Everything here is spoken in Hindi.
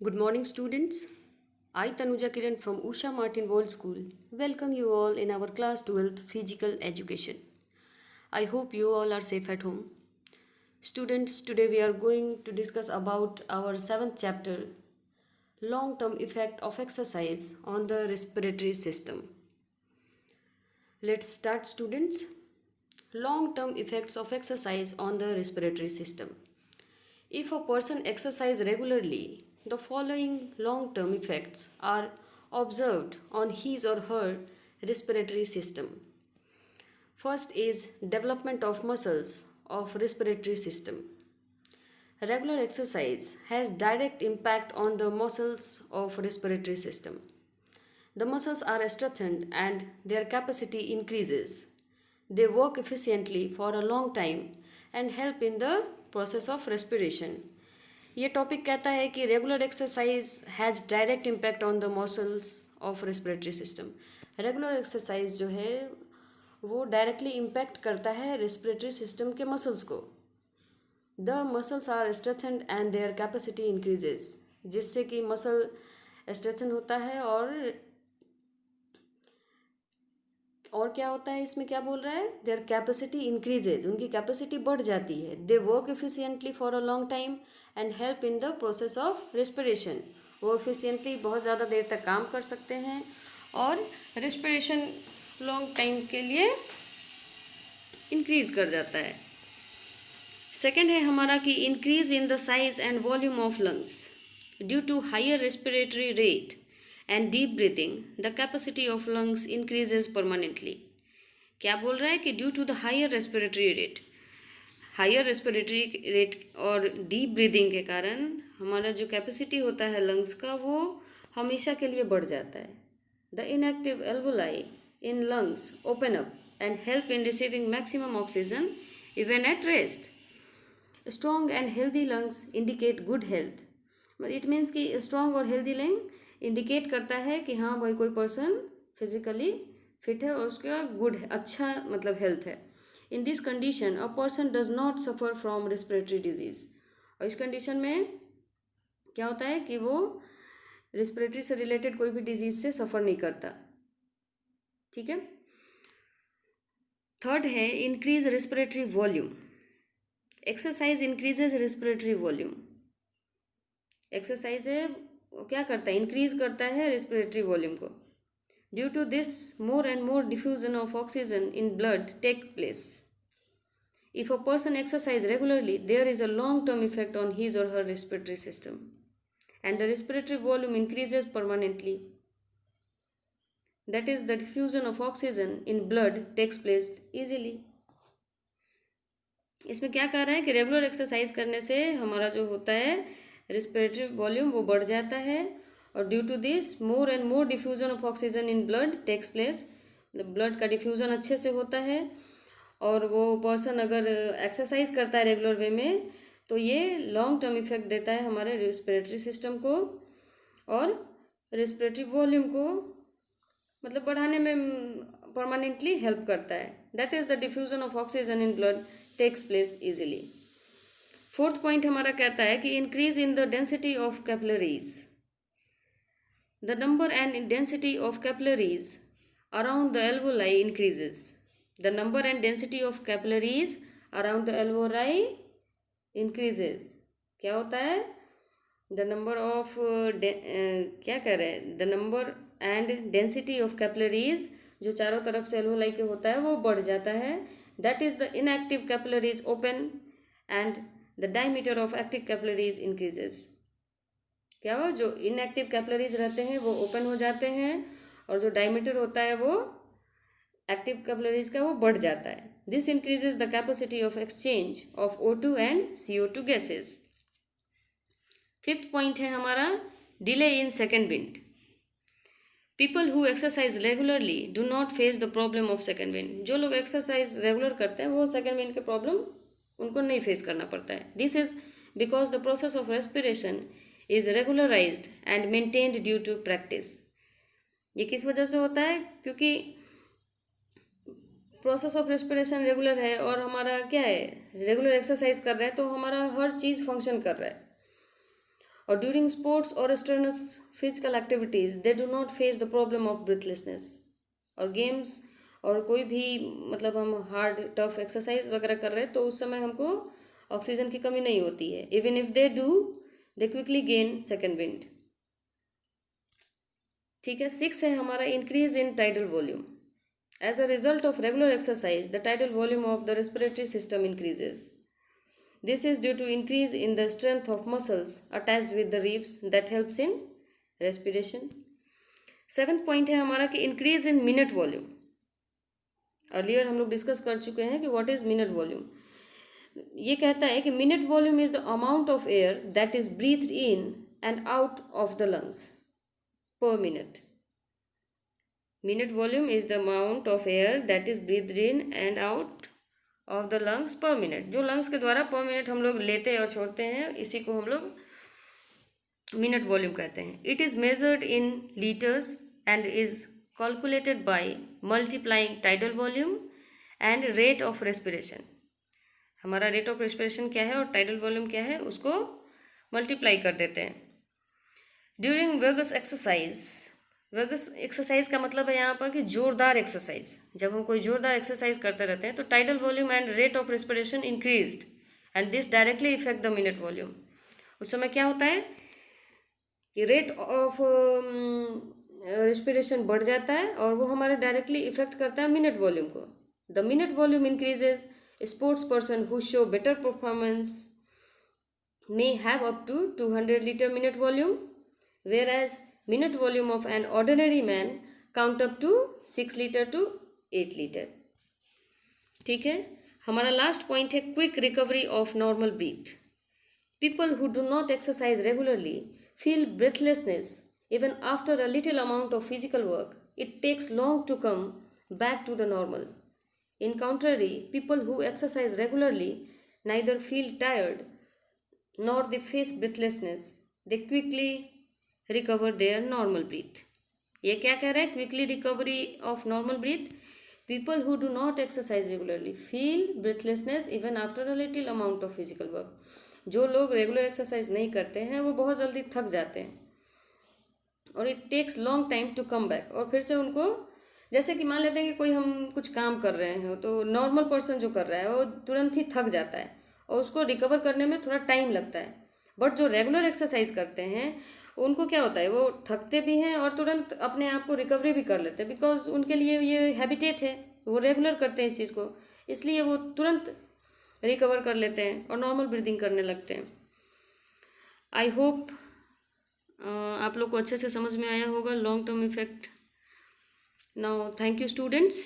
Good morning, students. I, Tanuja Kiran from Usha Martin World School, welcome you all in our class 12th physical education. I hope you all are safe at home. Students, today we are going to discuss about our 7th chapter, long-term effect of exercise on the respiratory system. Let's start, students. Long-term effects of exercise on the respiratory system. If a person exercises regularly, the following long term effects are observed on his or her respiratory system. First is development of muscles of respiratory system. Regular exercise has direct impact on the muscles of respiratory system. The muscles are strengthened and their capacity increases. They work efficiently for a long time and help in the process of respiration. ये टॉपिक कहता है कि regular exercise has direct impact on the muscles of respiratory system. Regular exercise जो है वो डायरेक्टली इम्पैक्ट करता है रेस्पिरेटरी सिस्टम के मसल्स को. The muscles are strengthened and their capacity increases, जिससे कि मसल स्ट्रेथन होता है और क्या होता है, इसमें क्या बोल रहा है, देयर कैपेसिटी इंक्रीजेज, उनकी कैपेसिटी बढ़ जाती है. They work efficiently for a long time and help in the process of respiration. वो एफिशिएंटली बहुत ज़्यादा देर तक काम कर सकते हैं और रेस्पिरेशन लॉन्ग टाइम के लिए इंक्रीज कर जाता है. सेकेंड है हमारा कि increase in the size and volume of lungs due to higher respiratory rate and deep breathing, the capacity of lungs increases permanently. क्या बोल रहा है कि due to the higher respiratory rate और डीप ब्रीदिंग के कारण हमारा जो कैपेसिटी होता है लंग्स का वो हमेशा के लिए बढ़ जाता है. The inactive alveoli in lungs open up and help in receiving maximum oxygen even at rest. Strong and healthy lungs indicate good health. It means कि स्ट्रॉन्ग और हेल्दी लंग इंडिकेट करता है कि हाँ भाई कोई पर्सन फिजिकली फिट है और उसका गुड है, अच्छा मतलब हेल्थ है. In this condition a person does not suffer from respiratory disease. और इस कंडीशन में क्या होता है कि वो रेस्पिरेटरी से रिलेटेड कोई भी डिजीज़ से सफ़र नहीं करता. ठीक है. थर्ड है increase respiratory volume. Exercise increases respiratory volume. Exercise है क्या करता है, इंक्रीज करता है रेस्पिरेटरी वॉल्यूम को. Due to this more and more diffusion of oxygen in blood take place. If a person exercise regularly there is a long term effect on his or her respiratory system and the respiratory volume increases permanently. That is the diffusion of oxygen in blood takes place easily. इसमें क्या कह रहा है कि रेगुलर एक्सरसाइज करने से हमारा जो होता है रेस्पिरेटरी वॉल्यूम वो बढ़ जाता है और due to this more and more diffusion of oxygen in blood takes place. Blood का डिफ्यूजन अच्छे से होता है और वो पर्सन अगर एक्सरसाइज करता है रेगुलर वे में तो ये लॉन्ग टर्म इफेक्ट देता है हमारे रेस्पिरेटरी सिस्टम को और रेस्पिरेटरी वॉल्यूम को मतलब बढ़ाने में परमानेंटली हेल्प करता है. That is the diffusion of oxygen in blood takes place easily. Fourth point हमारा कहता है कि increase in the density of capillaries. The number and density of capillaries around the alveoli increases. The number and density of capillaries around the alveoli increases. क्या होता है, द नंबर ऑफ क्या कह रहे हैं, the number and density of capillaries जो चारों तरफ से एल्वोलाई के होता है वो बढ़ जाता है. That is the inactive capillaries open and the diameter of active capillaries increases. क्या हो, जो इनएक्टिव कैपिलरीज रहते हैं वो ओपन हो जाते हैं और जो डायमीटर होता है वो एक्टिव कैपिलरीज का वो बढ़ जाता है. This increases the capacity of exchange of O2 and CO2 gases. Fifth point है हमारा delay in second wind. People who exercise regularly do not face the problem of second wind. जो लोग एक्सरसाइज रेगुलर करते हैं वो सेकेंड विंड के प्रॉब्लम उनको नहीं फेस करना पड़ता है. This is because the process of respiration is regularised and maintained due to practice. ये किस वजह से होता है, क्योंकि प्रोसेस ऑफ रेस्पिरेशन रेगुलर है और हमारा क्या है, रेगुलर एक्सरसाइज कर रहे हैं तो हमारा हर चीज़ फंक्शन कर रहा है और ड्यूरिंग स्पोर्ट्स और strenuous physical activities they do not face the problem of breathlessness. और गेम्स और कोई भी मतलब हम हार्ड टफ एक्सरसाइज वगैरह कर रहे हैं तो उस समय हमको ऑक्सीजन की कमी नहीं होती है। Even if they do they quickly gain second wind. ठीक है। 6 है हमारा increase in tidal volume. As a result of regular exercise the tidal volume of the respiratory system increases. This is due to increase in the strength of muscles attached with the ribs that helps in respiration. 7th point है हमारा कि increase in minute volume. Earlier हम लोग डिस्कस कर चुके हैं कि व्हाट इज मिनट वॉल्यूम। ये कहता है कि minute volume is the amount of air that is breathed in and out of the lungs पर minute. Minute volume is the amount of air that is breathed in and out of the lungs पर मिनट। जो लंग्स के द्वारा पर मिनट हम लोग लेते और छोड़ते हैं इसी को हम लोग मिनट वॉल्यूम कहते हैं। It is measured in litres and is calculated by multiplying tidal volume and rate of respiration. हमारा रेट ऑफ रेस्पिरेशन क्या है और टाइडल वॉल्यूम क्या है उसको मल्टीप्लाई कर देते हैं। ड्यूरिंग वर्गस एक्सरसाइज, वर्गस एक्सरसाइज का मतलब है यहाँ पर कि जोरदार एक्सरसाइज। जब हम कोई जोरदार एक्सरसाइज करते रहते हैं तो tidal volume and rate of respiration increased and this directly effect the minute volume. उस समय क्या होता है कि रेट ऑफ रेस्पिरेशन बढ़ जाता है और वो हमारे डायरेक्टली इफेक्ट करता है मिनट वॉल्यूम को। The minute volume increases. Sports person who show better performance may have up to 200 liter minute volume, whereas minute volume of an ordinary man count up to 6 liter to 8 liter. ठीक है। हमारा लास्ट पॉइंट है quick recovery of normal breath. People who do not exercise regularly feel breathlessness even after a little amount of physical work. It takes long to come back to the normal. In contrary, people who exercise regularly neither feel tired nor they face breathlessness. They quickly recover their normal breath. ये क्या कह रहा है? Quickly recovery of normal breath. People who do not exercise regularly feel breathlessness even after a little amount of physical work. जो लोग रेगुलर एक्सरसाइज नहीं करते हैं वो बहुत जल्दी थक जाते हैं और it takes long time to come back. और फिर से उनको, जैसे कि मान लेते हैं कि कोई हम कुछ काम कर रहे हैं तो नॉर्मल पर्सन जो कर रहा है वो तुरंत ही थक जाता है और उसको रिकवर करने में थोड़ा टाइम लगता है। बट जो रेगुलर एक्सरसाइज करते हैं उनको क्या होता है, वो थकते भी हैं और तुरंत अपने आप को रिकवरी भी कर लेते हैं, बिकॉज उनके लिए ये हैबिटेट है, वो रेगुलर करते हैं इस चीज़ को, इसलिए वो तुरंत रिकवर कर लेते हैं और नॉर्मल ब्रीदिंग करने लगते हैं। आई होप आप लोग को अच्छे से समझ में आया होगा long term effect. Now thank you students.